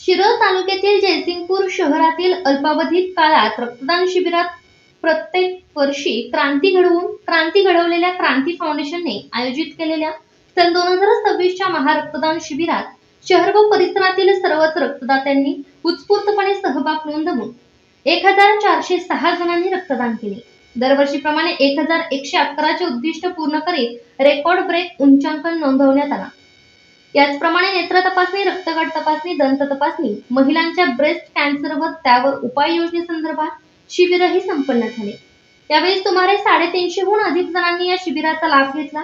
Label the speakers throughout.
Speaker 1: शिरोळ तालुक्यातील जयसिंगपूर शहरातील अल्पावधीत काळात रक्तदान शिबिरात प्रत्येक वर्षी क्रांती घडवलेल्या क्रांती फाउंडेशनने आयोजित केलेल्या सन 2026च्या महारक्तदान शिबिरात शहर व परिसरातील सर्वच रक्तदात्यांनी उत्स्फूर्तपणे सहभाग नोंदवून 1406 जणांनी रक्तदान केले. दरवर्षीप्रमाणे 1111 चे उद्दिष्ट पूर्ण करीत रेकॉर्ड ब्रेक उच्चांकन नोंदवण्यात आला. याचप्रमाणे नेत्र तपासणी, रक्तगट तपासणी, दंत तपासणी, महिलांच्या ब्रेस्ट कॅन्सर व त्यावर उपाययोजनेसंदर्भात शिबिरही संपन्न झाले. यावेळी सुमारे 350 हून अधिक जणांनी या शिबिराचा लाभ घेतला.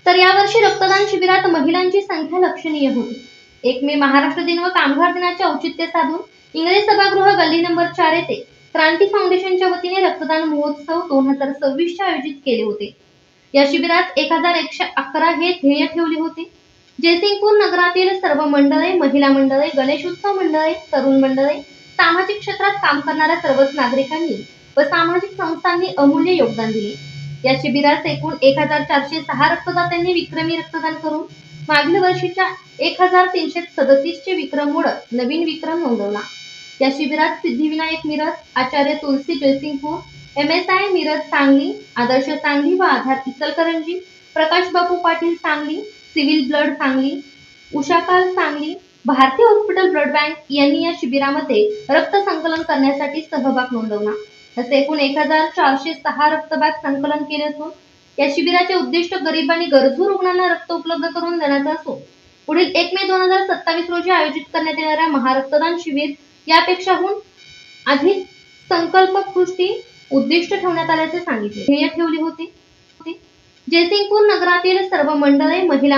Speaker 1: तर यावर्षी रक्तदान शिबिरात महिलांची संख्या लक्षणीय होती. 1 मे महाराष्ट्र दिन व कामगार दिनाचे औचित्य साधून इंग्रज सभागृह गल्ली नंबर 4 येथे क्रांती फाउंडेशनच्या वतीने रक्तदान महोत्सव 2026 आयोजित केले होते. या शिबिरात 1111 हे ध्येय ठेवले होते. जयसिंगपूर नगरातील सर्व मंडळे, महिला मंडळे, गणेश उत्सव मंडळे, तरुण मंडळे, सामाजिक क्षेत्रात काम करणाऱ्या सर्वच नागरिकांनी व सामाजिक संस्थांनी अमूल्य योगदान दिले. या शिबिरात एकूण 1406 रक्तदात्यांनी विक्रमी रक्तदान करून मागील वर्षीच्या 1337 चे विक्रम मोडत नवीन विक्रम नोंदवला. या शिबिरात सिद्धिविनायक मिरज, आचार्य तुलसी जयसिंगपूर, MSI मिरज सांगली, आदर्श सांगली व आधार इचलकरंजी, प्रकाश बापू पाटील सांगली, सिव्हिल ब्लड सांगली, उषाकाल सांगली, भारतीय हॉस्पिटल ब्लड बँक यांनी या शिबिरामध्ये रक्त संकलन करण्यासाठी सहभाग नोंदवला. असे एकूण 1406 रक्तबॅग संकलन केले असून या शिबिराचे उद्दिष्ट गरीब आणि गरजू रुग्णांना रक्त उपलब्ध करून देण्याचे असून पुढील 1 मे 2027 रोजी आयोजित करण्यात येणाऱ्या महारक्तदान शिबिर यापेक्षाहून अधिक संकल्पपूर्ती उद्दिष्ट ठेवण्यात आल्याचे सांगितले. ध्येय ठेवली होती. जयसिंगपूर नगरातील सर्व मंडळे, महिला